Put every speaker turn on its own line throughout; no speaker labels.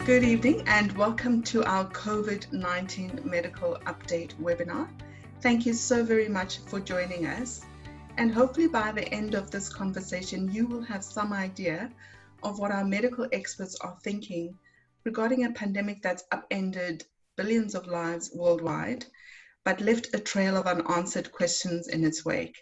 Good evening and welcome to our COVID-19 medical update webinar. Thank you so very much for joining us. And hopefully by the end of this conversation, you will have some idea of what our medical experts are thinking regarding a pandemic that's upended billions of lives worldwide, but left a trail of unanswered questions in its wake.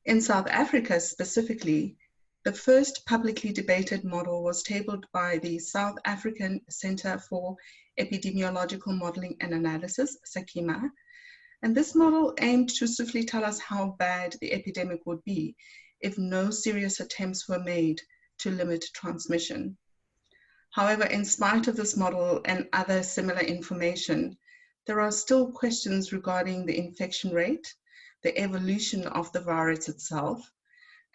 In South Africa specifically, the first publicly debated model was tabled by the South African Centre for Epidemiological Modelling and Analysis, SAKIMA, and this model aimed to swiftly tell us how bad the epidemic would be if no serious attempts were made to limit transmission. However, in spite of this model and other similar information, there are still questions regarding the infection rate, the evolution of the virus itself,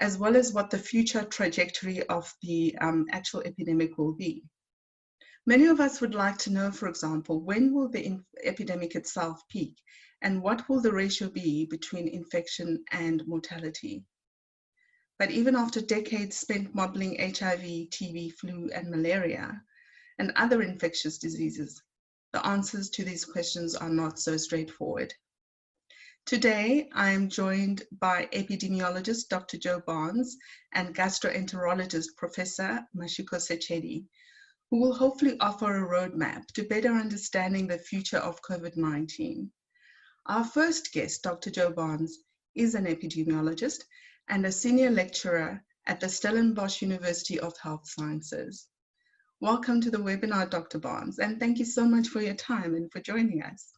as well as what the future trajectory of the actual epidemic will be. Many of us would like to know, for example, when will the epidemic itself peak and what will the ratio be between infection and mortality? But even after decades spent modeling HIV, TB, flu, and malaria, and other infectious diseases, the answers to these questions are not so straightforward. Today, I am joined by epidemiologist Dr. Joe Barnes and gastroenterologist Professor Mashiko Setshedi, who will hopefully offer a roadmap to better understanding the future of COVID-19. Our first guest, Dr. Joe Barnes, is an epidemiologist and a senior lecturer at the Stellenbosch University of Health Sciences. Welcome to the webinar, Dr. Barnes, and thank you so much for your time and for joining us.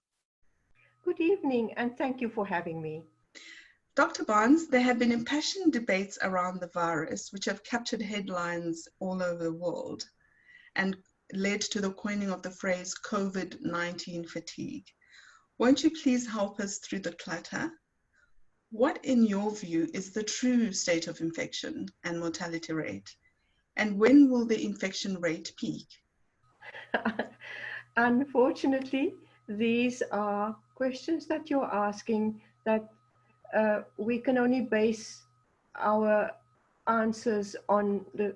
Good evening, and thank you for having me.
Dr. Barnes, there have been impassioned debates around the virus, which have captured headlines all over the world and led to the coining of the phrase COVID-19 fatigue. Won't you please help us through the clutter? What, in your view, is the true state of infection and mortality rate? And when will the infection rate peak?
Unfortunately, these are questions that you're asking that we can only base our answers on the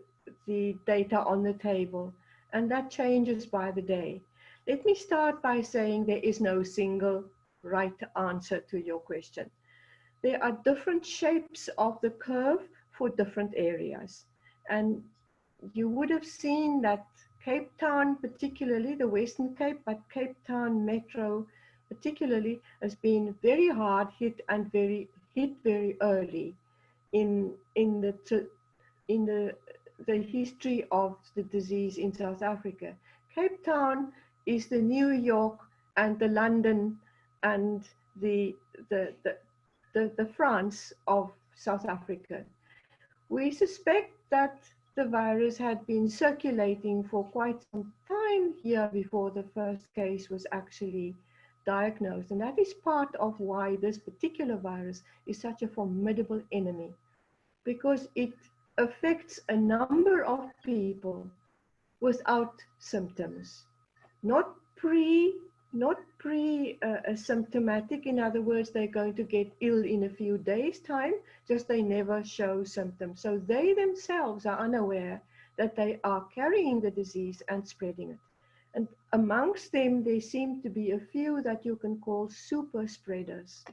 data on the table, and that changes by the day. Let me start by saying there is no single right answer to your question. There are different shapes of the curve for different areas, and you would have seen that Cape Town, particularly the Western Cape, but Cape Town Metro particularly, has been very hard hit and very early in the history of the disease in South Africa. Cape Town is the New York and the London and the France of South Africa. We suspect that the virus had been circulating for quite some time here before the first case was actually diagnosed. And that is part of why this particular virus is such a formidable enemy, because it affects a number of people without symptoms, not pre-symptomatic. In other words, they're going to get ill in a few days' time, just they never show symptoms. So they themselves are unaware that they are carrying the disease and spreading it. And amongst them, there seem to be a few that you can call super spreaders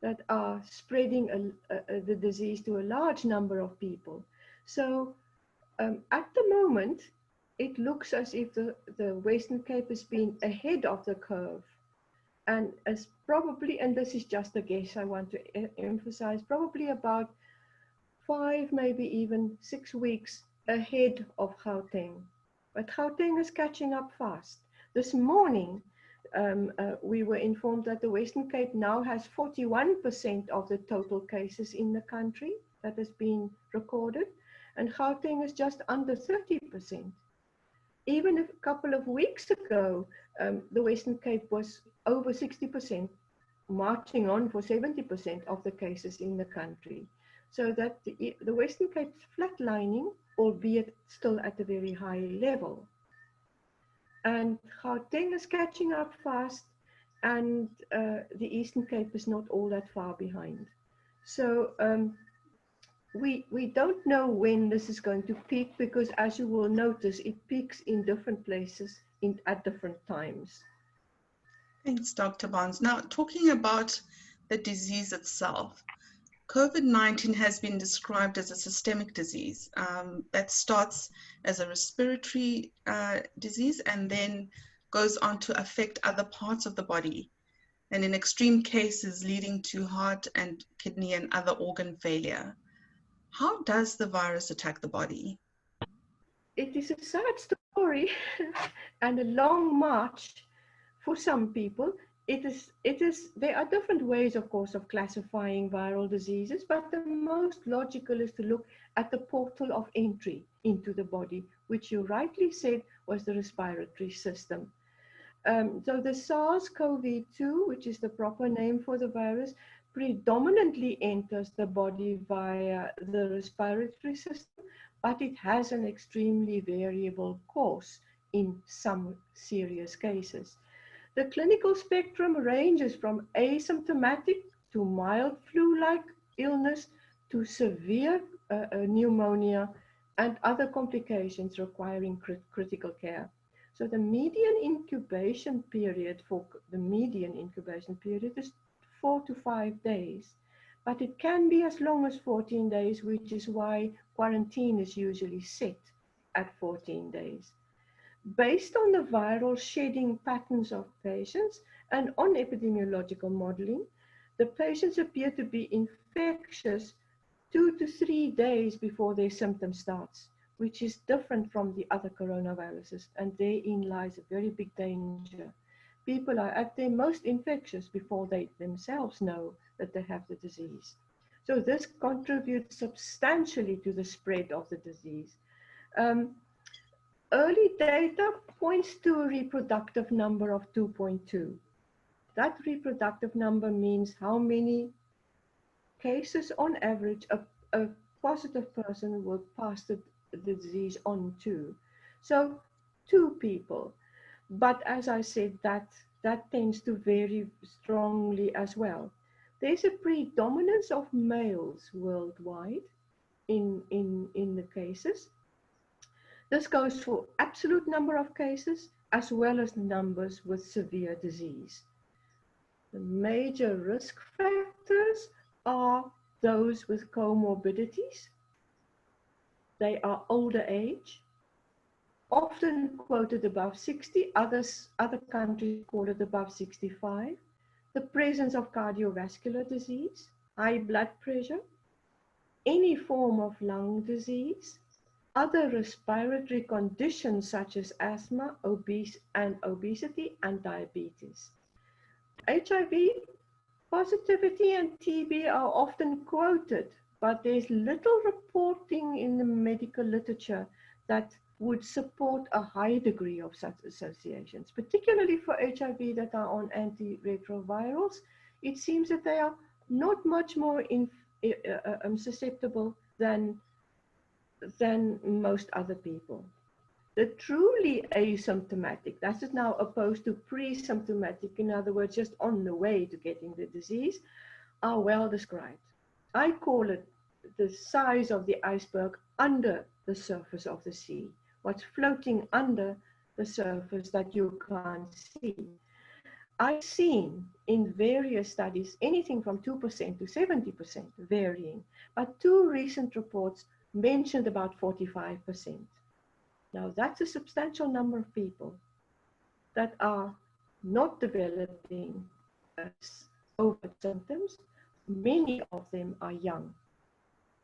that are spreading the disease to a large number of people. So at the moment, it looks as if the Western Cape has been ahead of the curve, and as probably, and this is just a guess, I want to emphasize, probably about 5, maybe even 6 weeks ahead of Gauteng. But Gauteng is catching up fast. This morning, we were informed that the Western Cape now has 41% of the total cases in the country that has been recorded, and Gauteng is just under 30%. Even a couple of weeks ago, the Western Cape was over 60%, marching on for 70% of the cases in the country. So that the Western Cape is flatlining, albeit still at a very high level. And Gauteng is catching up fast, and the Eastern Cape is not all that far behind. So we don't know when this is going to peak, because as you will notice, it peaks in different places at different times.
Thanks, Dr. Barnes. Now, talking about the disease itself, COVID-19 has been described as a systemic disease that starts as a respiratory disease and then goes on to affect other parts of the body, and in extreme cases leading to heart and kidney and other organ failure. How does the virus attack the body?
It is a sad story and a long march for some people. There are different ways, of course, of classifying viral diseases, but the most logical is to look at the portal of entry into the body, which you rightly said was the respiratory system. So the SARS-CoV-2, which is the proper name for the virus, predominantly enters the body via the respiratory system, but it has an extremely variable course in some serious cases. The clinical spectrum ranges from asymptomatic to mild flu-like illness to severe pneumonia and other complications requiring critical care. So the median incubation period is 4 to 5 days, but it can be as long as 14 days, which is why quarantine is usually set at 14 days. Based on the viral shedding patterns of patients and on epidemiological modeling, the patients appear to be infectious 2 to 3 days before their symptoms starts, which is different from the other coronaviruses, and therein lies a very big danger. People are at their most infectious before they themselves know that they have the disease. So this contributes substantially to the spread of the disease. Early data points to a reproductive number of 2.2. That reproductive number means how many cases on average a positive person will pass the disease on to. So 2 people. But as I said, that tends to vary strongly as well. There's a predominance of males worldwide in the cases. This goes for absolute number of cases as well as numbers with severe disease. The major risk factors are those with comorbidities. They are older age, often quoted above 60, other countries call it above 65. The presence of cardiovascular disease, high blood pressure, any form of lung disease, other respiratory conditions such as asthma, obesity, and diabetes. HIV positivity and TB are often quoted, but there's little reporting in the medical literature that would support a high degree of such associations, particularly for HIV that are on antiretrovirals. It seems that they are not much more susceptible than most other people. The truly asymptomatic, that is now opposed to pre-symptomatic, in other words, just on the way to getting the disease, are well described. I call it the size of the iceberg under the surface of the sea, what's floating under the surface that you can't see. I've seen in various studies anything from 2% to 70% varying, but 2 recent reports mentioned about 45%. Now that's a substantial number of people that are not developing overt symptoms. Many of them are young.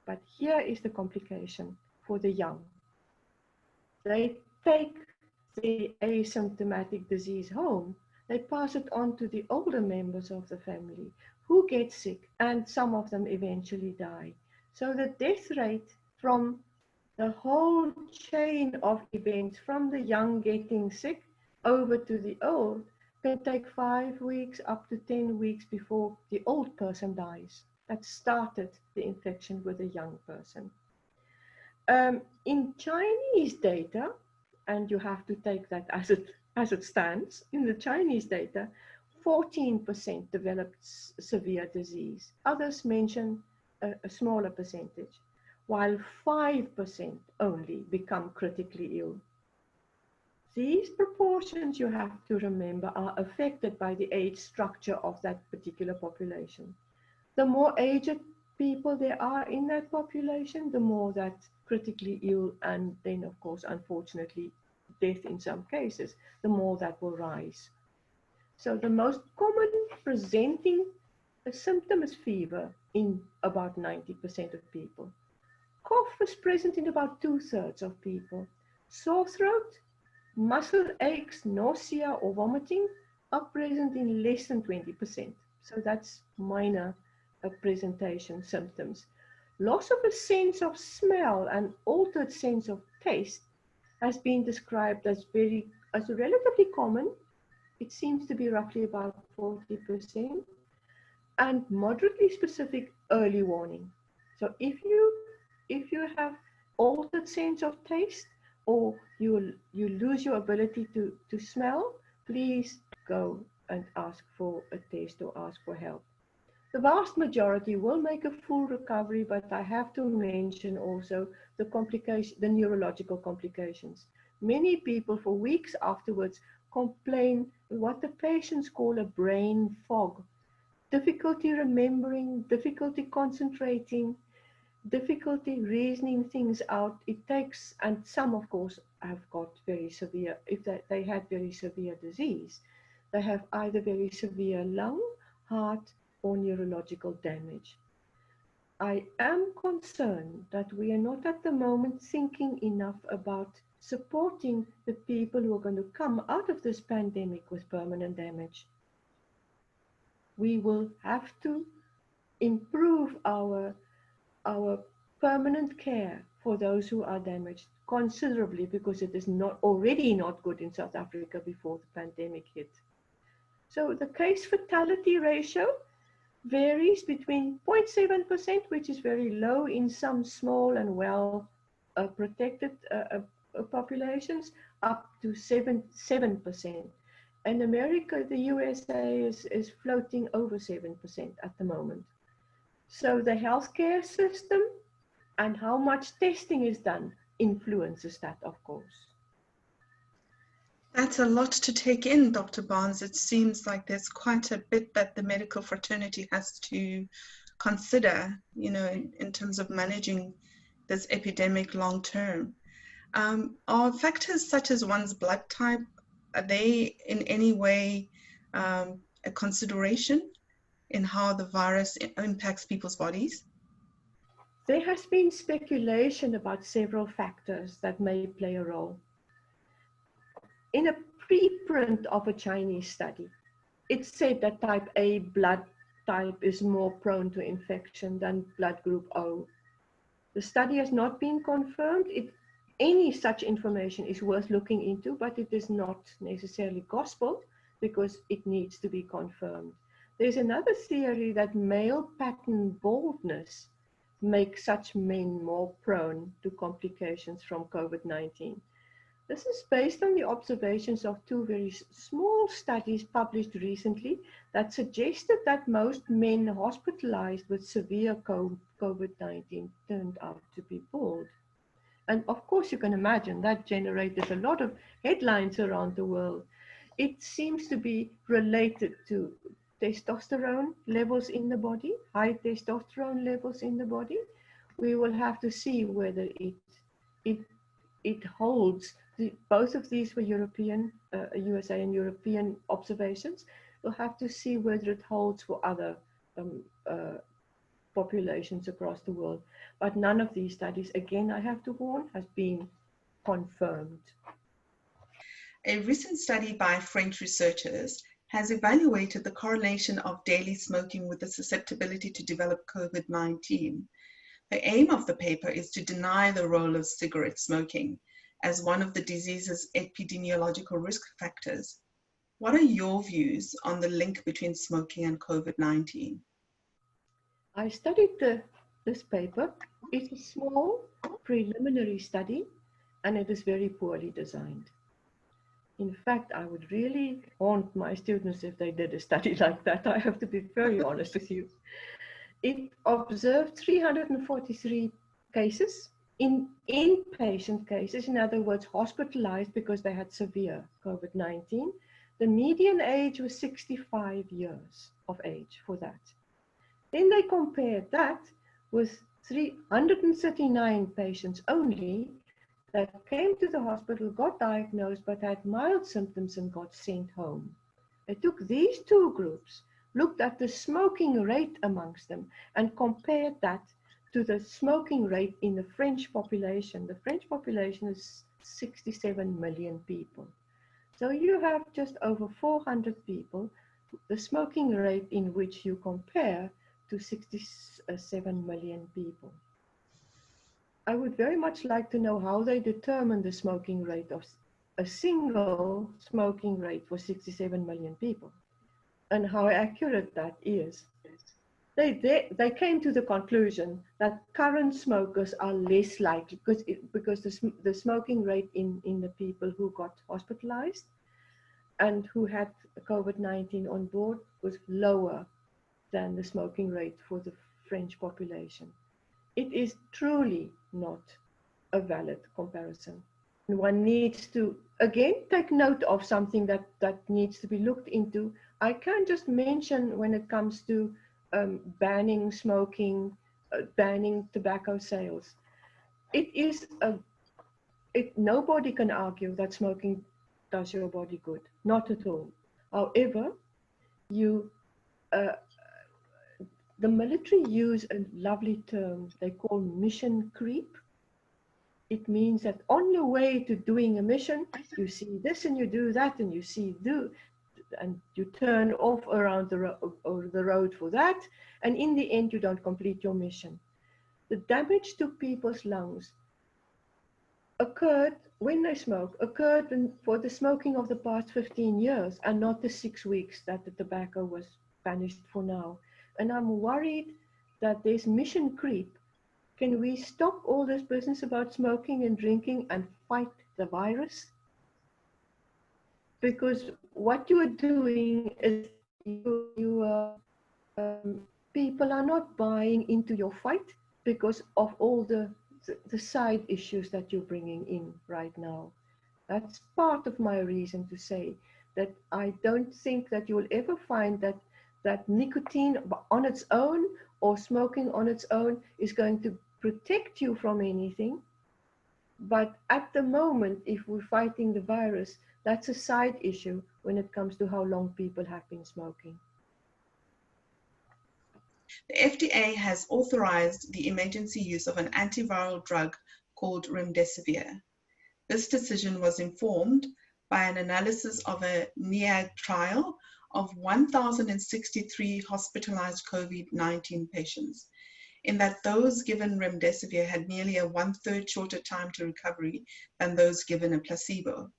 But here is the complication for the young. They take the asymptomatic disease home, they pass it on to the older members of the family who get sick, and some of them eventually die. So the death rate from the whole chain of events, from the young getting sick over to the old, can take 5 weeks up to 10 weeks before the old person dies. That started the infection with a young person. In Chinese data, and you have to take that as it stands, in the Chinese data, 14% developed severe disease. Others mention a smaller percentage. while 5% only become critically ill. These proportions, you have to remember, are affected by the age structure of that particular population. The more aged people there are in that population, the more that critically ill, and then of course, unfortunately, death in some cases, the more that will rise. So the most common presenting symptom is fever in about 90% of people. Cough is present in about 2/3 of people. Sore throat, muscle aches, nausea or vomiting are present in less than 20%. So that's minor presentation symptoms. Loss of a sense of smell and altered sense of taste has been described as relatively common. It seems to be roughly about 40%, and moderately specific early warning. So if you have altered sense of taste, or you lose your ability to smell, please go and ask for a test or ask for help. The vast majority will make a full recovery, but I have to mention also the neurological complications. Many people for weeks afterwards complain what the patients call a brain fog, difficulty remembering, difficulty concentrating, difficulty reasoning things out. It takes, and some of course have got very severe, if they had very severe disease, they have either very severe lung, heart, or neurological damage. I am concerned that we are not at the moment thinking enough about supporting the people who are going to come out of this pandemic with permanent damage. We will have to improve our permanent care for those who are damaged considerably, because it is already not good in South Africa before the pandemic hit. So the case fatality ratio varies between 0.7%, which is very low in some small and well protected populations, up to 7%. In America, the USA is floating over 7% at the moment. So the healthcare system and how much testing is done influences that, of course.
That's a lot to take in, Dr. Barnes. It seems like there's quite a bit that the medical fraternity has to consider, in terms of managing this epidemic long term. Are factors such as one's blood type, are they in any way a consideration in how the virus impacts people's bodies?
There has been speculation about several factors that may play a role. In a preprint of a Chinese study, it said that type A blood type is more prone to infection than blood group O. The study has not been confirmed. Any such information is worth looking into, but it is not necessarily gospel, because it needs to be confirmed. There's another theory that male pattern baldness makes such men more prone to complications from COVID-19. This is based on the observations of two very small studies published recently that suggested that most men hospitalized with severe COVID-19 turned out to be bald. And of course, you can imagine that generated a lot of headlines around the world. It seems to be related to testosterone levels in the body, high testosterone levels in the body. We will have to see whether it holds. Both of these were European, USA and European observations. We'll have to see whether it holds for other populations across the world. But none of these studies, again, I have to warn, has been confirmed.
A recent study by French researchers has evaluated the correlation of daily smoking with the susceptibility to develop COVID-19. The aim of the paper is to deny the role of cigarette smoking as one of the disease's epidemiological risk factors. What are your views on the link between smoking and COVID-19?
I studied this paper. It's a small preliminary study, and it is very poorly designed. In fact, I would really haunt my students if they did a study like that. I have to be very honest with you. It observed 343 cases, in inpatient cases, in other words, hospitalized because they had severe COVID-19, the median age was 65 years of age for that. Then they compared that with 339 patients only that came to the hospital, got diagnosed, but had mild symptoms and got sent home. They took these two groups, looked at the smoking rate amongst them, and compared that to the smoking rate in the French population. The French population is 67 million people. So you have just over 400 people, the smoking rate in which you compare to 67 million people. I would very much like to know how they determine the smoking rate of a single smoking rate for 67 million people and how accurate that is. They came to the conclusion that current smokers are less likely because the smoking rate in the people who got hospitalized and who had COVID-19 on board was lower than the smoking rate for the French population. It is truly not a valid comparison. And one needs to, again, take note of something that needs to be looked into. I can't just mention when it comes to banning smoking, banning tobacco sales. Nobody can argue that smoking does your body good, not at all. However, the military use a lovely term they call mission creep. It means that on your way to doing a mission, you see this and you do that and you see and you turn off around the road for that, and in the end you don't complete your mission. The damage to people's lungs occurred when they smoke, for the smoking of the past 15 years and not the 6 weeks that the tobacco was banished for now. And I'm worried that there's mission creep. Can we stop all this business about smoking and drinking and fight the virus? Because what you are doing is people are not buying into your fight because of all the side issues that you're bringing in right now. That's part of my reason to say that I don't think that you will ever find that nicotine on its own or smoking on its own is going to protect you from anything. But at the moment, if we're fighting the virus, that's a side issue when it comes to how long people have been smoking.
The FDA has authorized the emergency use of an antiviral drug called remdesivir. This decision was informed by an analysis of a NEAG trial of 1,063 hospitalized COVID-19 patients, in that those given remdesivir had nearly a 1/3 shorter time to recovery than those given a placebo.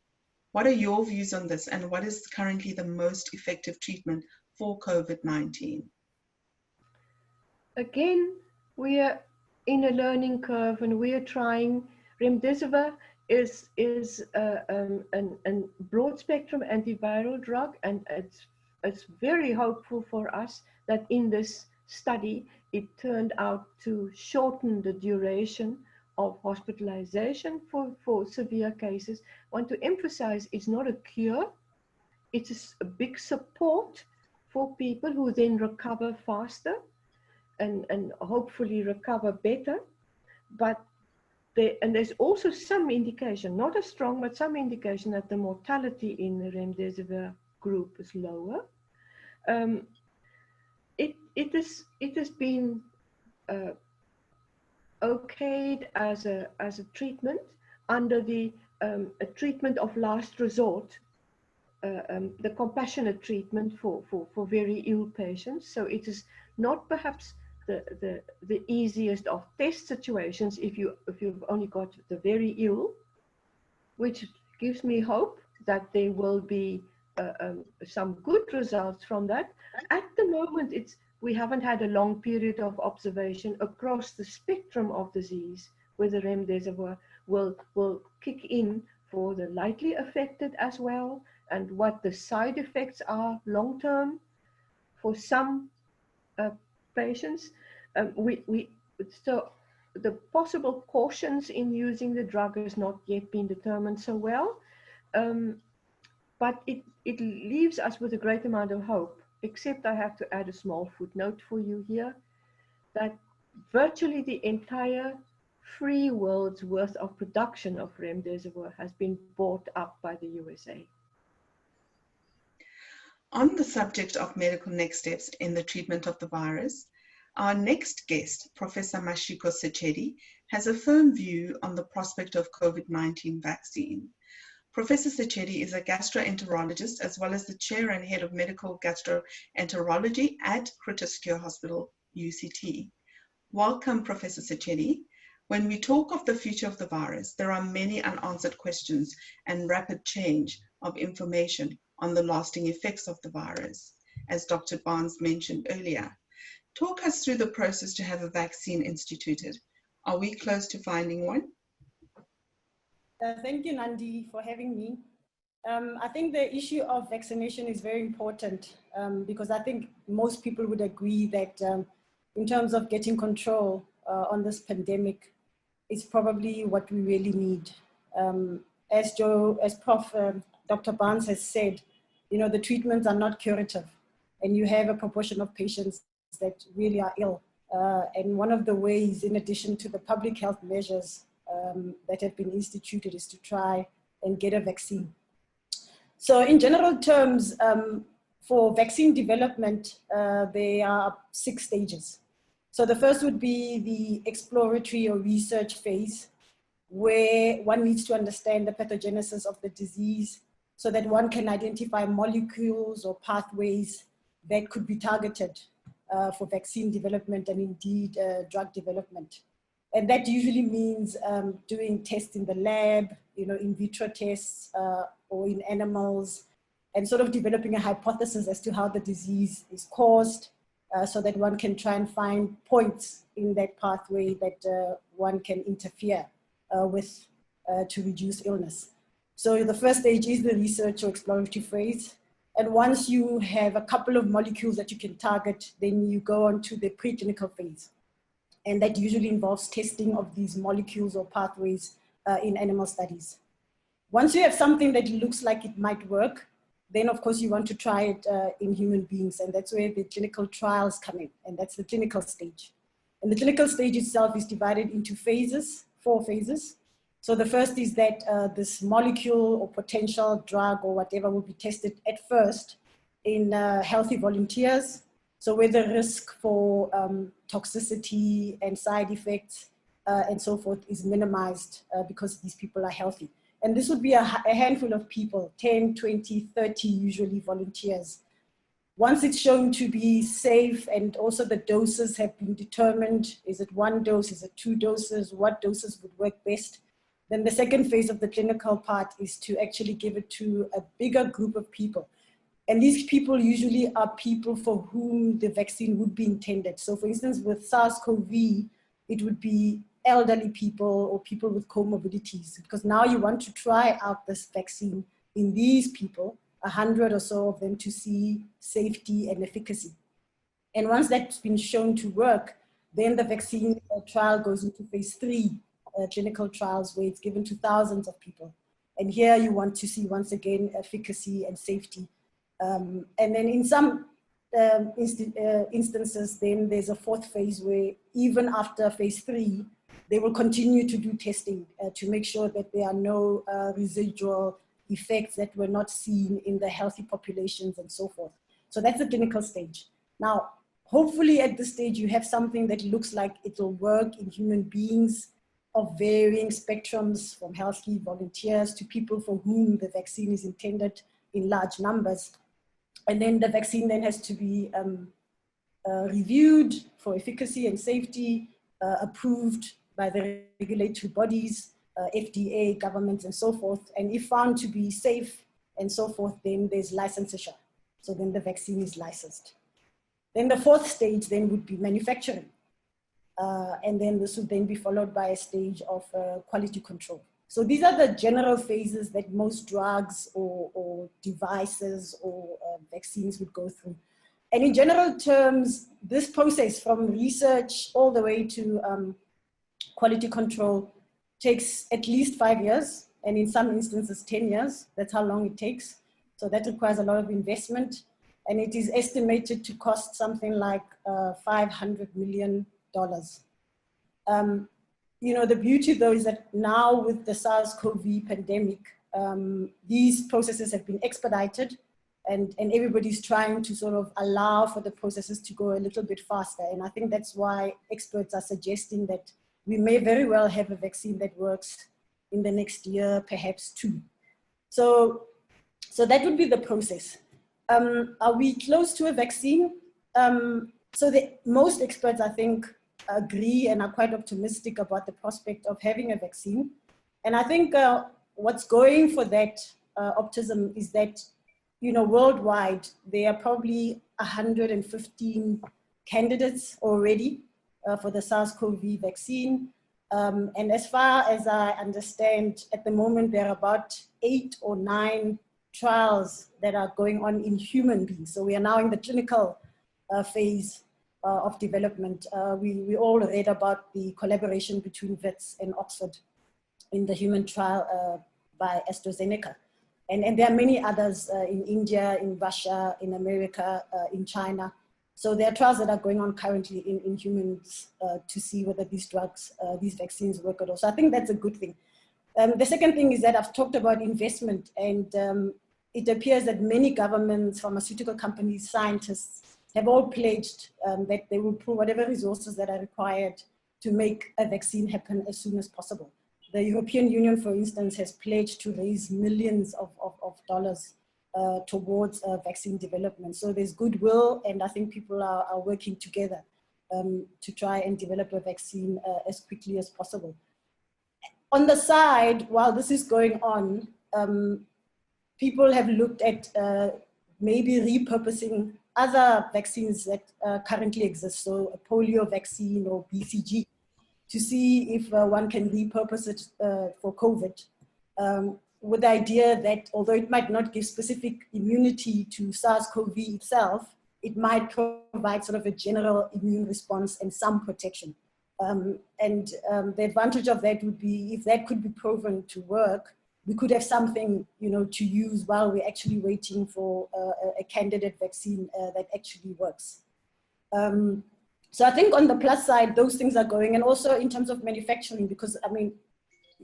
What are your views on this, and what is currently the most effective treatment for COVID-19?
Again, we are in a learning curve and we are trying. Remdesivir is a broad spectrum antiviral drug, and it's very hopeful for us that in this study it turned out to shorten the duration of hospitalization for severe cases. I want to emphasize it's not a cure, it's a big support for people who then recover faster and hopefully recover better. But there's also some indication, not as strong, but some indication that the mortality in the remdesivir group is lower. It has been okayed as a treatment under the a treatment of last resort, the compassionate treatment for very ill patients. So it is not perhaps the easiest of test situations if you've only got the very ill, which gives me hope that there will be some good results from that. At the moment, we haven't had a long period of observation across the spectrum of disease where the remdesivir will kick in for the lightly affected as well, and what the side effects are long term for some patients. So the possible cautions in using the drug has not yet been determined so well. But it leaves us with a great amount of hope, except I have to add a small footnote for you here, that virtually the entire free world's worth of production of remdesivir has been bought up by the USA.
On the subject of medical next steps in the treatment of the virus, our next guest, Professor Mashiko Setshedi, has a firm view on the prospect of COVID-19 vaccine. Professor Cecchetti is a gastroenterologist as well as the chair and head of medical gastroenterology at Groote Hospital, UCT. Welcome, Professor Cecchetti. When we talk of the future of the virus, there are many unanswered questions and rapid change of information on the lasting effects of the virus, as Dr. Barnes mentioned earlier. Talk us through the process to have a vaccine instituted. Are we close to finding one?
Thank you, Nandi, for having me. I think the issue of vaccination is very important because I think most people would agree that in terms of getting control on this pandemic, it's probably what we really need. As Prof. Dr. Barnes has said, you know, the treatments are not curative, and you have a proportion of patients that really are ill. And one of the ways, in addition to the public health measures that have been instituted, is to try and get a vaccine. So in general terms, for vaccine development, there are 6 stages. So the first would be the exploratory or research phase, where one needs to understand the pathogenesis of the disease so that one can identify molecules or pathways that could be targeted for vaccine development and indeed drug development. And that usually means doing tests in the lab, you know, in vitro tests or in animals, and sort of developing a hypothesis as to how the disease is caused so that one can try and find points in that pathway that one can interfere with to reduce illness. So the first stage is the research or exploratory phase. And once you have a couple of molecules that you can target, then you go on to the preclinical phase. And that usually involves testing of these molecules or pathways in animal studies. Once you have something that looks like it might work, then of course you want to try it in human beings, and that's where the clinical trials come in, and that's the clinical stage. And the clinical stage itself is divided into phases, 4 phases. So the first is that this molecule or potential drug or whatever will be tested at first in healthy volunteers. So where the risk for toxicity and side effects and so forth is minimized because these people are healthy. And this would be a handful of people, 10, 20, 30 usually volunteers. Once it's shown to be safe and also the doses have been determined, is it 1 dose, is it 2 doses, what doses would work best? Then the second phase of the clinical part is to actually give it to a bigger group of people. And these people usually are people for whom the vaccine would be intended. So for instance, with SARS-CoV, it would be elderly people or people with comorbidities, because now you want to try out this vaccine in these people, 100 or so of them, to see safety and efficacy. And once that's been shown to work, then the vaccine trial goes into phase 3 clinical trials, where it's given to thousands of people. And here you want to see, once again, efficacy and safety. And then in some instances, then there's a 4th phase where even after phase 3, they will continue to do testing to make sure that there are no residual effects that were not seen in the healthy populations and so forth. So that's the clinical stage. Now, hopefully at this stage, you have something that looks like it will work in human beings of varying spectrums, from healthy volunteers to people for whom the vaccine is intended in large numbers. And then the vaccine then has to be reviewed for efficacy and safety, approved by the regulatory bodies, FDA, governments, and so forth. And if found to be safe and so forth, then there's licensure. So then the vaccine is licensed. Then the 4th stage then would be manufacturing. And then this would then be followed by a stage of quality control. So these are the general phases that most drugs or devices or vaccines would go through. And in general terms, this process from research all the way to quality control takes at least 5 years, and in some instances 10 years. That's how long it takes. So that requires a lot of investment, and it is estimated to cost something like $500 million. The beauty though is that now with the SARS-CoV pandemic, these processes have been expedited, and everybody's trying to sort of allow for the processes to go a little bit faster. And I think that's why experts are suggesting that we may very well have a vaccine that works in the next year, perhaps 2. So that would be the process. Are we close to a vaccine? So most experts, I think, agree and are quite optimistic about the prospect of having a vaccine. And I think what's going for that optimism is that, worldwide, there are probably 115 candidates already for the SARS-CoV vaccine. And as far as I understand, at the moment, there are about 8 or 9 trials that are going on in human beings. So we are now in the clinical phase of development. We all read about the collaboration between Wits and Oxford in the human trial by AstraZeneca. And there are many others in India, in Russia, in America, in China. So there are trials that are going on currently in humans to see whether these drugs, these vaccines work at all. So I think that's a good thing. The second thing is that I've talked about investment, and it appears that many governments, pharmaceutical companies, scientists have all pledged that they will pull whatever resources that are required to make a vaccine happen as soon as possible. The European Union, for instance, has pledged to raise millions of dollars towards vaccine development. So there's goodwill, and I think people are working together to try and develop a vaccine as quickly as possible. On the side, while this is going on, people have looked at maybe repurposing other vaccines that currently exist, so a polio vaccine or BCG, to see if one can repurpose it for COVID, with the idea that although it might not give specific immunity to SARS-CoV itself, it might provide sort of a general immune response and some protection. The advantage of that would be, if that could be proven to work, we could have something, to use while we're actually waiting for a candidate vaccine that actually works. So I think on the plus side, those things are going, and also in terms of manufacturing, because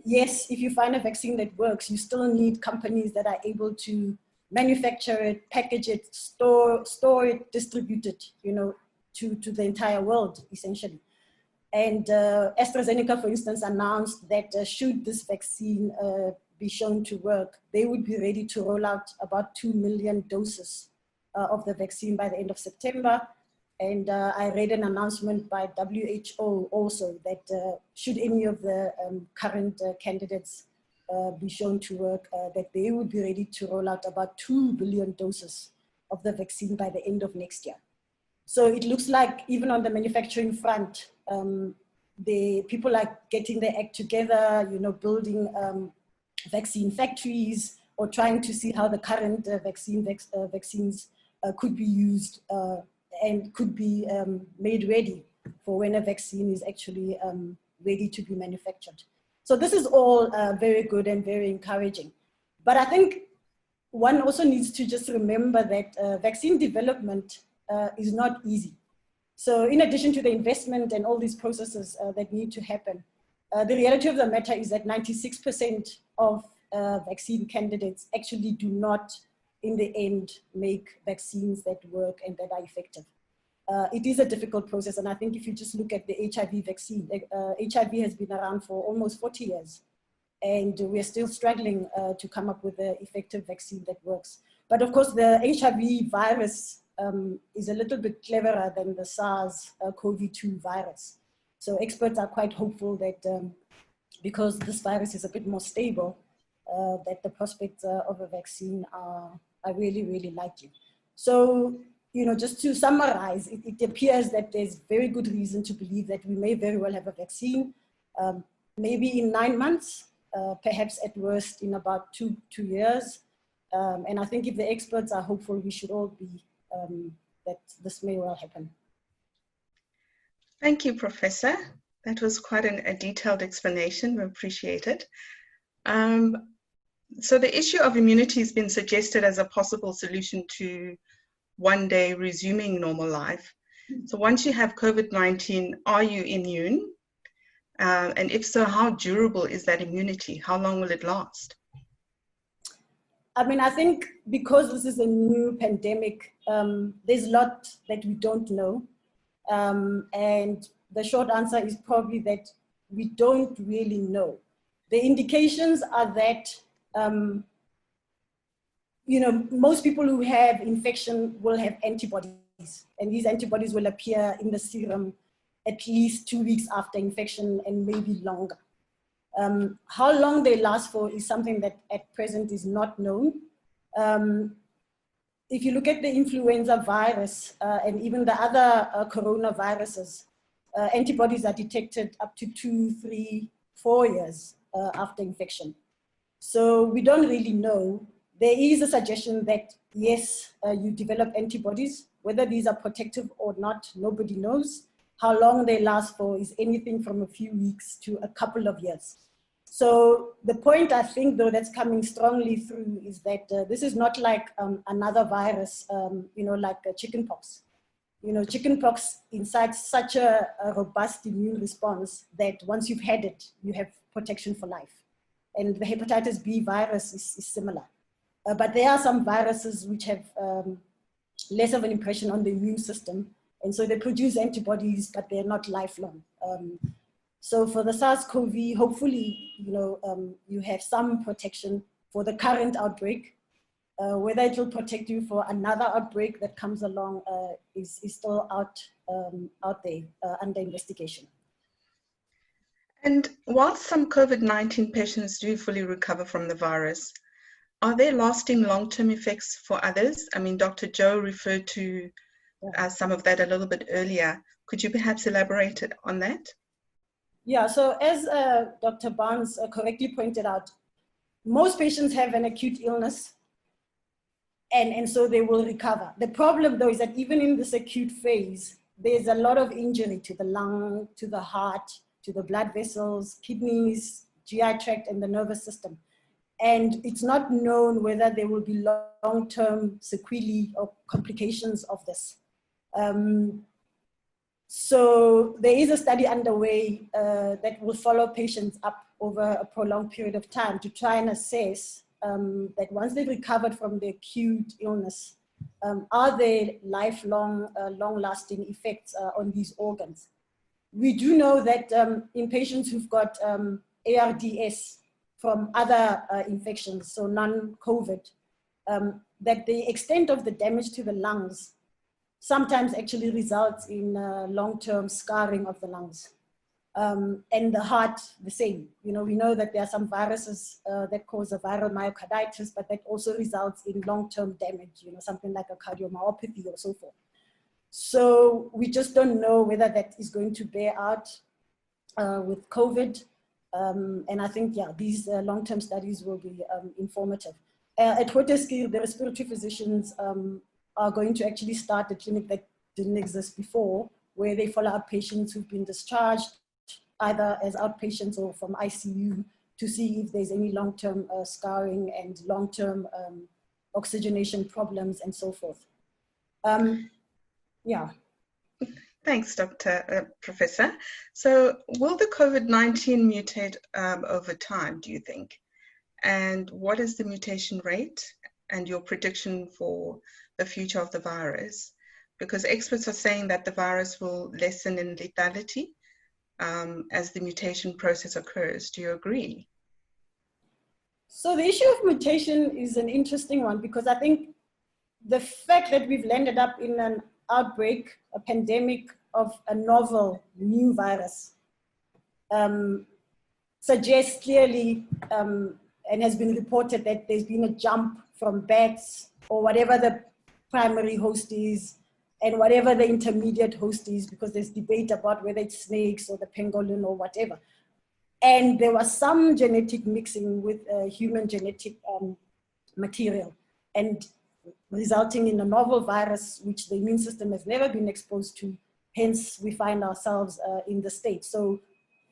yes, if you find a vaccine that works, you still need companies that are able to manufacture it, package it, store it, distribute it, to the entire world, essentially. And AstraZeneca, for instance, announced that should this vaccine be shown to work, they would be ready to roll out about 2 million doses of the vaccine by the end of September. And I read an announcement by WHO also that should any of the current candidates be shown to work, that they would be ready to roll out about 2 billion doses of the vaccine by the end of next year. So it looks like even on the manufacturing front, the people are getting their act together, building vaccine factories, or trying to see how the current vaccines could be used and could be made ready for when a vaccine is actually ready to be manufactured. So this is all very good and very encouraging. But I think one also needs to just remember that vaccine development is not easy. So in addition to the investment and all these processes that need to happen, the reality of the matter is that 96% of vaccine candidates actually do not, in the end, make vaccines that work and that are effective. It is a difficult process, and I think if you just look at the HIV vaccine, HIV has been around for almost 40 years, and we're still struggling to come up with an effective vaccine that works. But of course, the HIV virus is a little bit cleverer than the SARS-CoV-2 virus. So experts are quite hopeful that because this virus is a bit more stable, that the prospects of a vaccine are really, really likely. So, just to summarize, it appears that there's very good reason to believe that we may very well have a vaccine, maybe in 9 months, perhaps at worst in about two years. And I think if the experts are hopeful, we should all be that this may well happen.
Thank you, Professor. That was quite a detailed explanation. We appreciate it. So the issue of immunity has been suggested as a possible solution to one day resuming normal life. So once you have COVID-19, are you immune? And if so, how durable is that immunity? How long will it last?
I mean, I think because this is a new pandemic, there's a lot that we don't know. And the short answer is probably that we don't really know. The indications are that, most people who have infection will have antibodies, and these antibodies will appear in the serum at least 2 weeks after infection and maybe longer. How long they last for is something that at present is not known. If you look at the influenza virus and even the other coronaviruses, antibodies are detected up to 2, 3, 4 years after infection. So we don't really know. There is a suggestion that yes, you develop antibodies. Whether these are protective or not, nobody knows. How long they last for is anything from a few weeks to a couple of years. So the point I think though that's coming strongly through is that this is not like another virus, like chickenpox. Chickenpox incites such a robust immune response that once you've had it, you have protection for life. And the hepatitis B virus is similar. But there are some viruses which have less of an impression on the immune system. And so they produce antibodies, but they're not lifelong. So for the SARS-CoV, hopefully, you have some protection for the current outbreak. Whether it will protect you for another outbreak that comes along is still out there under investigation.
And while some COVID-19 patients do fully recover from the virus, are there lasting long-term effects for others? I mean, Dr. Joe referred to some of that a little bit earlier. Could you perhaps elaborate on that?
Yeah, so as Dr. Barnes correctly pointed out, most patients have an acute illness and so they will recover. The problem though is that even in this acute phase, there's a lot of injury to the lung, to the heart, to the blood vessels, kidneys, GI tract, and the nervous system. And it's not known whether there will be long-term sequelae or complications of this. So there is a study underway that will follow patients up over a prolonged period of time to try and assess that once they've recovered from the acute illness, are there lifelong, long-lasting effects on these organs? We do know that in patients who've got ARDS from other infections, so non-COVID, that the extent of the damage to the lungs sometimes actually results in long-term scarring of the lungs. And the heart, the same. We know that there are some viruses that cause a viral myocarditis, but that also results in long-term damage, something like a cardiomyopathy or so forth. So we just don't know whether that is going to bear out with COVID. And I think, these long-term studies will be informative. At Groote, the respiratory physicians are going to actually start a clinic that didn't exist before, where they follow up patients who've been discharged, either as outpatients or from ICU, to see if there's any long-term scarring and long-term oxygenation problems and so forth.
Thanks, Professor. So will the COVID-19 mutate over time, do you think? And what is the mutation rate and your prediction for the future of the virus? Because experts are saying that the virus will lessen in lethality as the mutation process occurs. Do you agree?
So the issue of mutation is an interesting one, because I think the fact that we've landed up in an outbreak, a pandemic of a novel new virus, suggests clearly and has been reported that there's been a jump from bats or whatever the primary host is and whatever the intermediate host is, because there's debate about whether it's snakes or the pangolin or whatever. And there was some genetic mixing with human genetic material, and resulting in a novel virus which the immune system has never been exposed to. Hence, we find ourselves in the state. So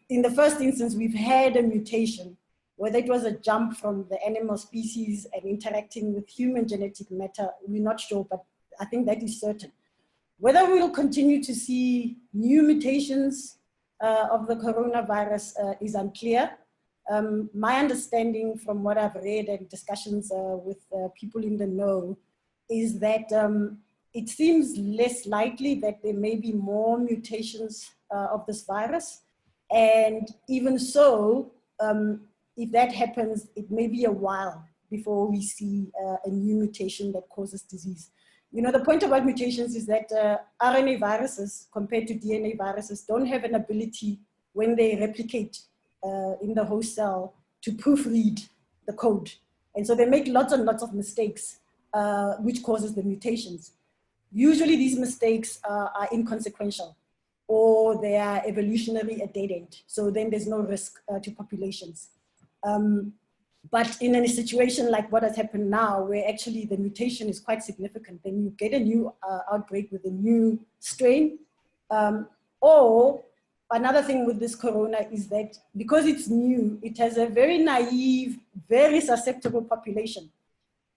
in the first instance, we've had a mutation, whether it was a jump from the animal species and interacting with human genetic matter, we're not sure, but I think that is certain. Whether we will continue to see new mutations of the coronavirus is unclear. My understanding from what I've read and discussions with people in the know is that it seems less likely that there may be more mutations of this virus. And even so, if that happens, it may be a while before we see a new mutation that causes disease. You know, the point about mutations is that RNA viruses compared to DNA viruses don't have an ability when they replicate in the host cell to proofread the code. And so they make lots and lots of mistakes, which causes the mutations. Usually these mistakes are inconsequential, or they are evolutionary at dead end. So then there's no risk to populations. But in a situation like what has happened now, where actually the mutation is quite significant, then you get a new outbreak with a new strain. Or another thing with this corona is that because it's new, it has a very naive, very susceptible population.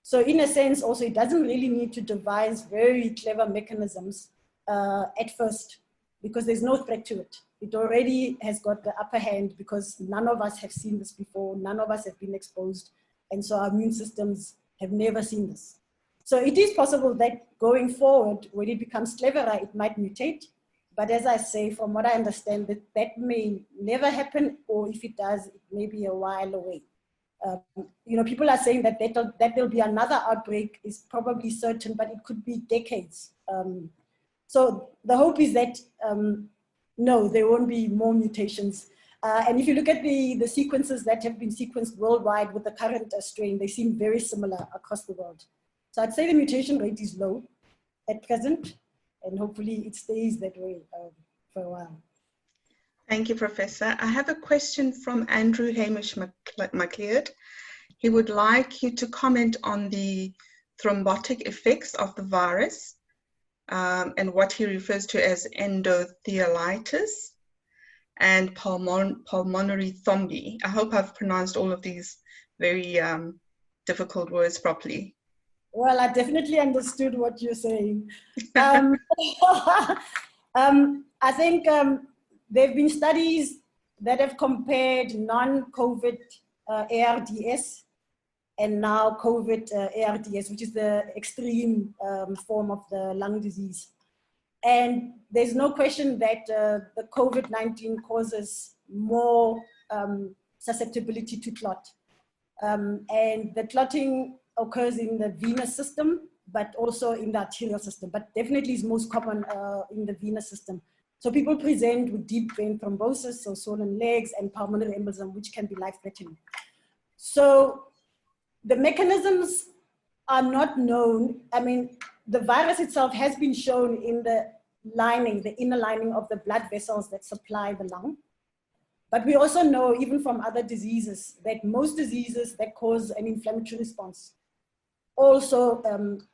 So in a sense, also, it doesn't really need to devise very clever mechanisms at first, because there's no threat to it. It already has got the upper hand because none of us have seen this before. None of us have been exposed. And so our immune systems have never seen this. So it is possible that going forward, when it becomes cleverer, it might mutate. But as I say, from what I understand, that may never happen, or if it does, it may be a while away. You know, people are saying that there'll be another outbreak is probably certain, but it could be decades. So the hope is that, no, there won't be more mutations. And if you look at the sequences that have been sequenced worldwide with the current strain, they seem very similar across the world. So I'd say the mutation rate is low at present, and hopefully it stays that way for a while.
Thank you, Professor. I have a question from Andrew Hamish McLeod. He would like you to comment on the thrombotic effects of the virus and what he refers to as endothelitis and pulmonary thrombi. I hope I've pronounced all of these very difficult words properly.
Well, I definitely understood what you're saying. I think there have been studies that have compared non-COVID ARDS and now COVID ARDS, which is the extreme form of the lung disease. And there's no question that the COVID-19 causes more susceptibility to clot. And the clotting occurs in the venous system, but also in the arterial system, but definitely is most common in the venous system. So people present with deep vein thrombosis, so swollen legs, and pulmonary embolism, which can be life-threatening. So the mechanisms are not known. I mean, the virus itself has been shown in the lining, the inner lining of the blood vessels that supply the lung. But we also know, even from other diseases, that most diseases that cause an inflammatory response also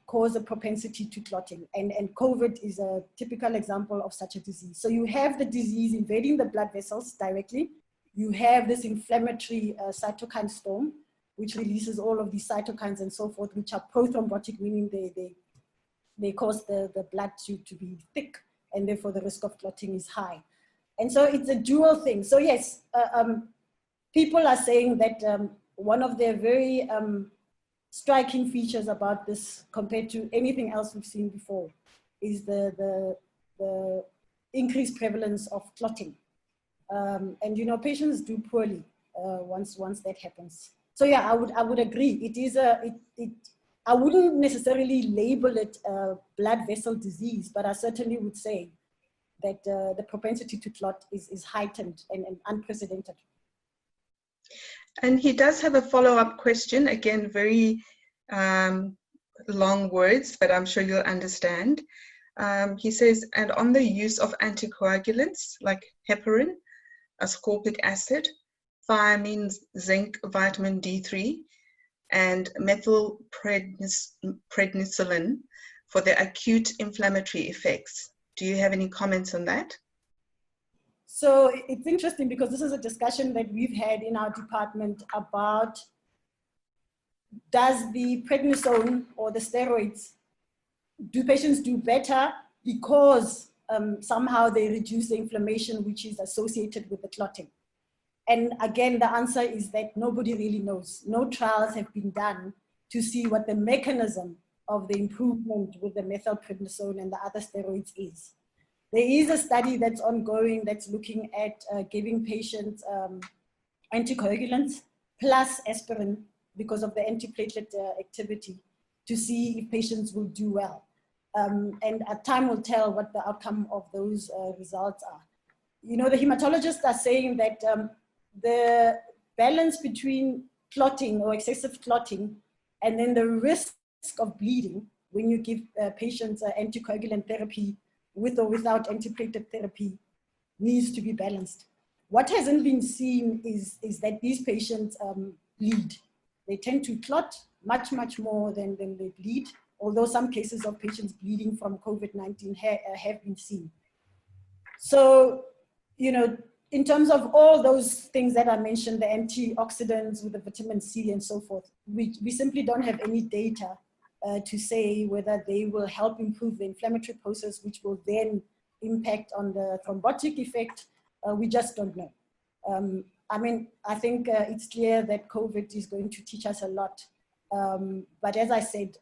cause a propensity to clotting. And COVID is a typical example of such a disease. So you have the disease invading the blood vessels directly. You have this inflammatory cytokine storm, which releases all of these cytokines and so forth, which are prothrombotic, meaning they cause the blood to be thick, and therefore the risk of clotting is high. And so it's a dual thing. So yes, people are saying that one of their very striking features about this compared to anything else we've seen before is the increased prevalence of clotting. And you know, patients do poorly once that happens. So yeah, I would agree. It is I wouldn't necessarily label it a blood vessel disease, but I certainly would say that the propensity to clot is heightened and unprecedented.
And he does have a follow-up question, again, very long words, but I'm sure you'll understand. He says, and on the use of anticoagulants like heparin, ascorbic acid, thiamine, zinc, vitamin D3, and methylprednisolone for the acute inflammatory effects. Do you have any comments on that?
So it's interesting because this is a discussion that we've had in our department about, does the prednisone or the steroids, do patients do better because somehow they reduce the inflammation which is associated with the clotting? And again, the answer is that nobody really knows. No trials have been done to see what the mechanism of the improvement with the methylprednisone and the other steroids is. There is a study that's ongoing that's looking at giving patients anticoagulants plus aspirin because of the antiplatelet activity to see if patients will do well. And time will tell what the outcome of those results are. You know, the hematologists are saying that the balance between clotting or excessive clotting and then the risk of bleeding when you give patients anticoagulant therapy with or without antiplatelet therapy needs to be balanced. What hasn't been seen is that these patients bleed. They tend to clot much, much more than they bleed, although some cases of patients bleeding from COVID-19 have been seen. So, you know, in terms of all those things that I mentioned, the antioxidants with the vitamin C and so forth, we simply don't have any data to say whether they will help improve the inflammatory process, which will then impact on the thrombotic effect. We just don't know. I mean, I think it's clear that COVID is going to teach us a lot. But as I said,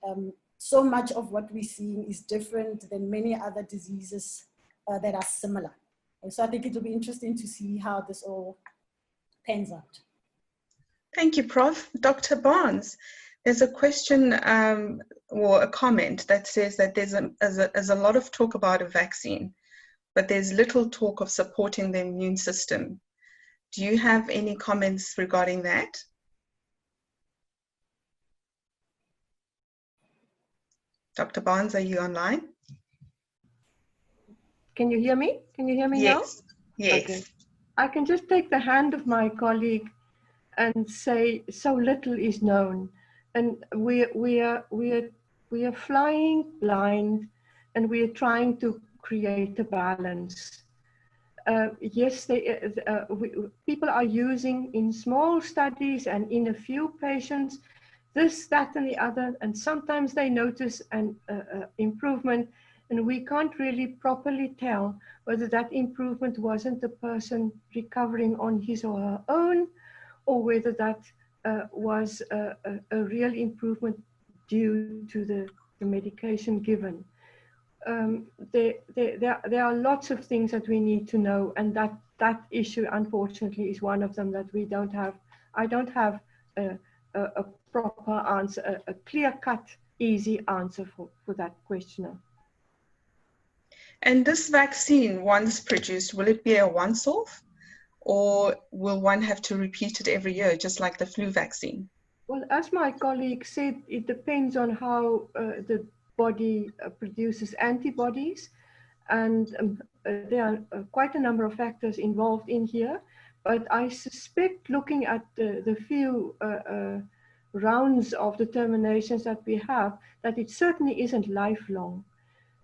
so much of what we're seeing is different than many other diseases that are similar. And so I think it'll be interesting to see how this all pans out.
Thank you, Prof. Dr. Barnes, there's a question or a comment that says that there's a lot of talk about a vaccine, but there's little talk of supporting the immune system. Do you have any comments regarding that? Dr. Barnes, are you online?
Can you hear me? Can you hear me now?
Yes.
Okay. I can just take the hand of my colleague and say so little is known, and we are flying blind, and we are trying to create a balance. Yes, people are using in small studies and in a few patients this, that, and the other, and sometimes they notice an improvement, and we can't really properly tell whether that improvement wasn't the person recovering on his or her own, or whether that was a real improvement due to the medication given. There are lots of things that we need to know, and that issue, unfortunately, is one of them that we don't have. I don't have a proper answer, a clear-cut, easy answer for that questioner.
And this vaccine, once produced, will it be a once-off, or will one have to repeat it every year, just like the flu vaccine?
Well, as my colleague said, it depends on how the body produces antibodies, and there are quite a number of factors involved in here, but I suspect, looking at the few rounds of determinations that we have, that it certainly isn't lifelong.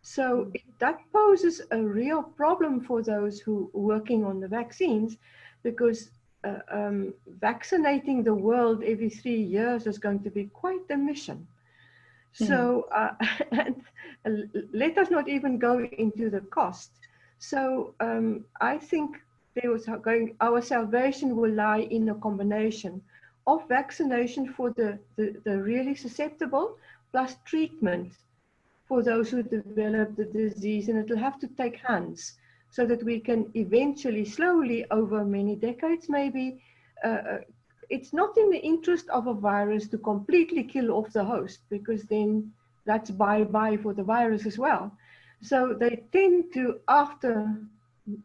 So that poses a real problem for those who are working on the vaccines, because vaccinating the world every 3 years is going to be quite a mission. So let us not even go into the cost. So I think our salvation will lie in a combination of vaccination for the really susceptible, plus treatment for those who develop the disease, and it'll have to take hands so that we can eventually, slowly, over many decades maybe, it's not in the interest of a virus to completely kill off the host, because then that's bye-bye for the virus as well. So they tend to, after a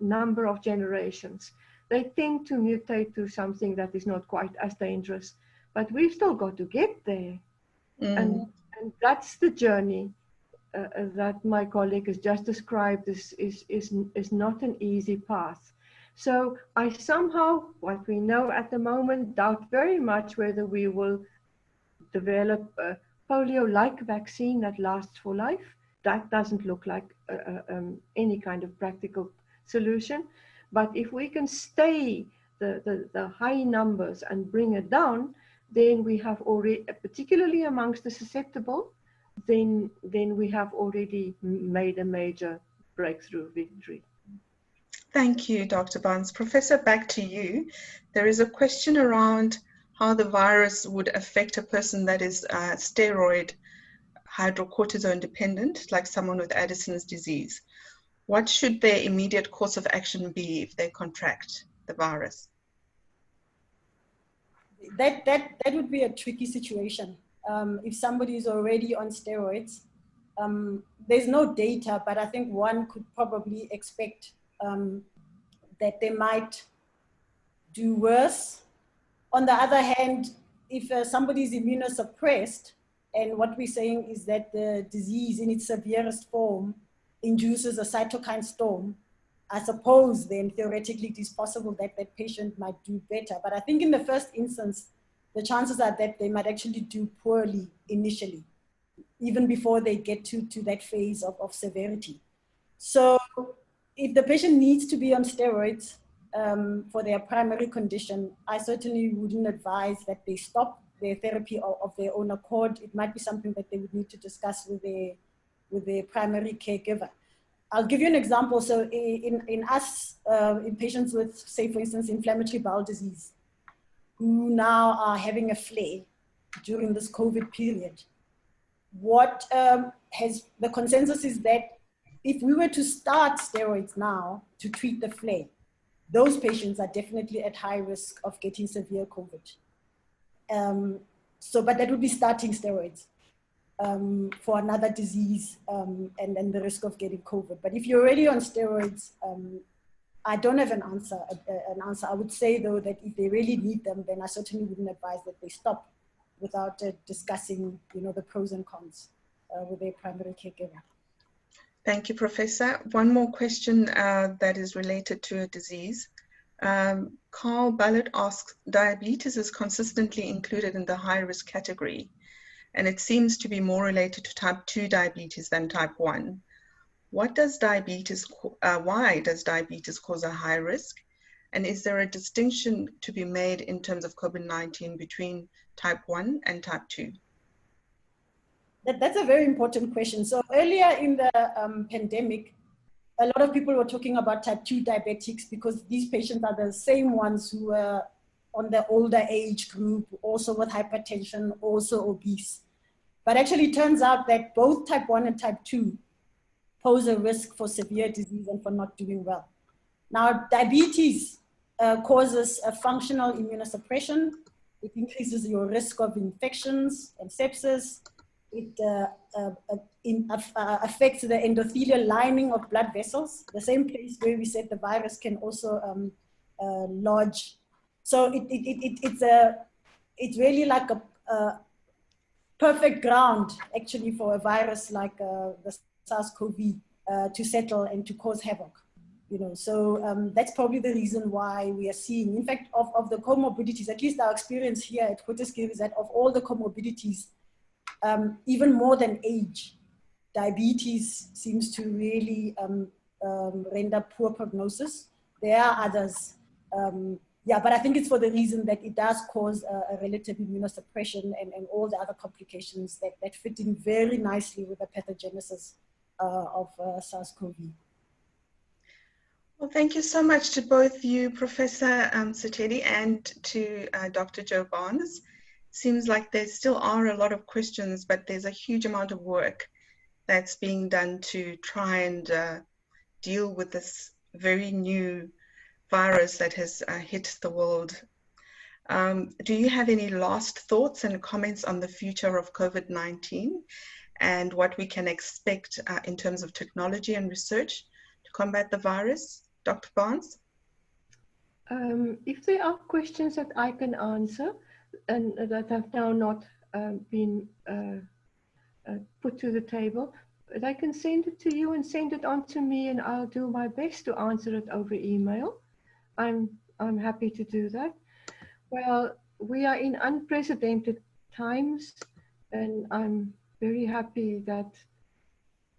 number of generations, they tend to mutate to something that is not quite as dangerous. But we've still got to get there. And that's the journey that my colleague has just described is not an easy path. So I somehow, what we know at the moment, doubt very much whether we will develop a polio-like vaccine that lasts for life. That doesn't look like any kind of practical solution. But if we can stay the high numbers and bring it down, then we have already, particularly amongst the susceptible, then we have already made a major breakthrough victory.
Thank you, Dr. Barnes. Professor, back to you. There is a question around how the virus would affect a person that is steroid hydrocortisone dependent, like someone with Addison's disease. What should their immediate course of action be if they contract the virus?
That would be a tricky situation. If somebody is already on steroids, there's no data, but I think one could probably expect that they might do worse. On the other hand, if somebody is immunosuppressed, and what we're saying is that the disease in its severest form induces a cytokine storm, I suppose then theoretically it is possible that that patient might do better. But I think in the first instance, the chances are that they might actually do poorly initially, even before they get to that phase of severity. So if the patient needs to be on steroids for their primary condition, I certainly wouldn't advise that they stop their therapy of their own accord. It might be something that they would need to discuss with their primary caregiver. I'll give you an example. So in patients with, say, for instance, inflammatory bowel disease, who now are having a flare during this COVID period, what the consensus is that if we were to start steroids now to treat the flare, those patients are definitely at high risk of getting severe COVID. But that would be starting steroids for another disease and then the risk of getting COVID. But if you're already on steroids, I don't have an answer. I would say though that if they really need them, then I certainly wouldn't advise that they stop without discussing, the pros and cons with their primary caregiver.
Thank you, Professor. One more question that is related to a disease. Carl Ballard asks, diabetes is consistently included in the high-risk category, and it seems to be more related to type 2 diabetes than type 1. Why does diabetes cause a high risk? And is there a distinction to be made in terms of COVID-19 between type 1 and type 2?
That's a very important question. So earlier in the pandemic, a lot of people were talking about type 2 diabetics because these patients are the same ones who are on the older age group, also with hypertension, also obese. But actually it turns out that both type 1 and type 2 pose a risk for severe disease and for not doing well. Now, diabetes causes a functional immunosuppression. It increases your risk of infections and sepsis. It affects the endothelial lining of blood vessels, the same place where we said the virus can also lodge. So it's really like a perfect ground actually for a virus like the SARS-CoV to settle and to cause havoc. So that's probably the reason why we are seeing, in fact, of the comorbidities, at least our experience here at Groote is that of all the comorbidities, even more than age, diabetes seems to really render poor prognosis. There are others, but I think it's for the reason that it does cause a relative immunosuppression and all the other complications that fit in very nicely with the pathogenesis of SARS-CoV.
Well, thank you so much to both you, Professor Setshedi, and to Dr. Joe Barnes. Seems like there still are a lot of questions, but there's a huge amount of work that's being done to try and deal with this very new virus that has hit the world. Do you have any last thoughts and comments on the future of COVID-19 and what we can expect in terms of technology and research to combat the virus? Dr. Barnes?
If there are questions that I can answer and that have now not been put to the table, I can send it to you and send it on to me, and I'll do my best to answer it over email. I'm happy to do that. Well, we are in unprecedented times, and I'm very happy that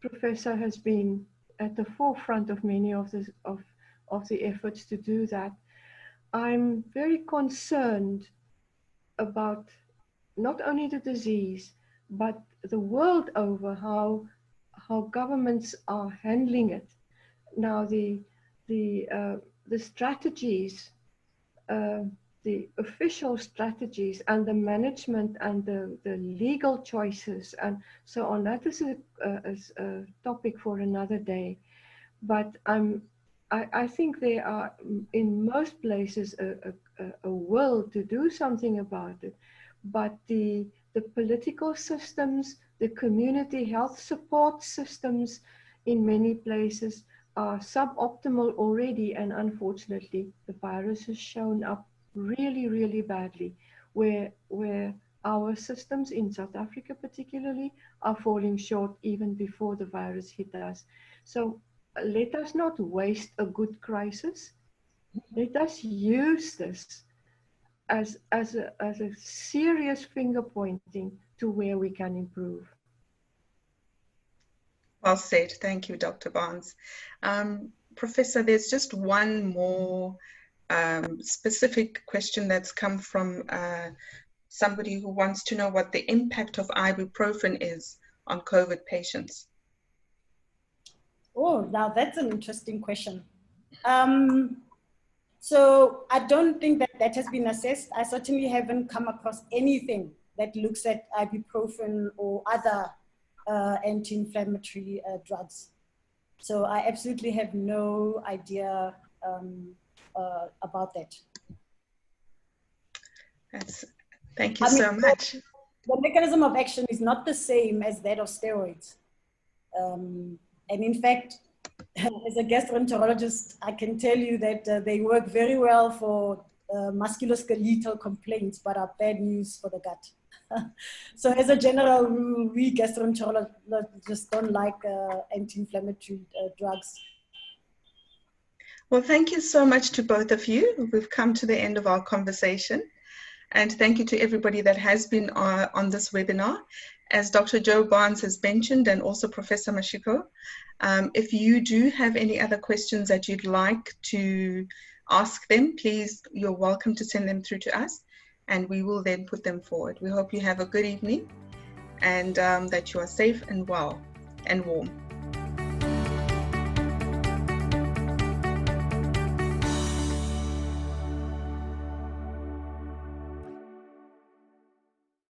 Professor has been at the forefront of many of of the efforts to do that. I'm very concerned about not only the disease, but the world over, how governments are handling it. Now, the strategies, the official strategies and the management and the legal choices and so on, that is a topic for another day. But I think there are in most places a will to do something about it, but the political systems, the community health support systems in many places are suboptimal already, and unfortunately the virus has shown up really, really badly, where our systems in South Africa particularly are falling short even before the virus hit us. So let us not waste a good crisis. Let us use this as a serious finger pointing to where we can improve.
Well said. Thank you, Dr. Barnes. Professor, there's just one more specific question that's come from somebody who wants to know what the impact of ibuprofen is on COVID patients.
Oh, now that's an interesting question. So I don't think that has been assessed. I certainly haven't come across anything that looks at ibuprofen or other anti-inflammatory drugs. So I absolutely have no idea about that.
Thank you so much.
The mechanism of action is not the same as that of steroids. And in fact, as a gastroenterologist, I can tell you that they work very well for musculoskeletal complaints, but are bad news for the gut. So as a general rule, we gastroenterologists don't like anti-inflammatory drugs.
Well, thank you so much to both of you. We've come to the end of our conversation. And thank you to everybody that has been on this webinar. As Dr. Joe Barnes has mentioned, and also Professor Mashiko, if you do have any other questions that you'd like to ask them, please, you're welcome to send them through to us, and we will then put them forward. We hope you have a good evening and that you are safe and well and warm.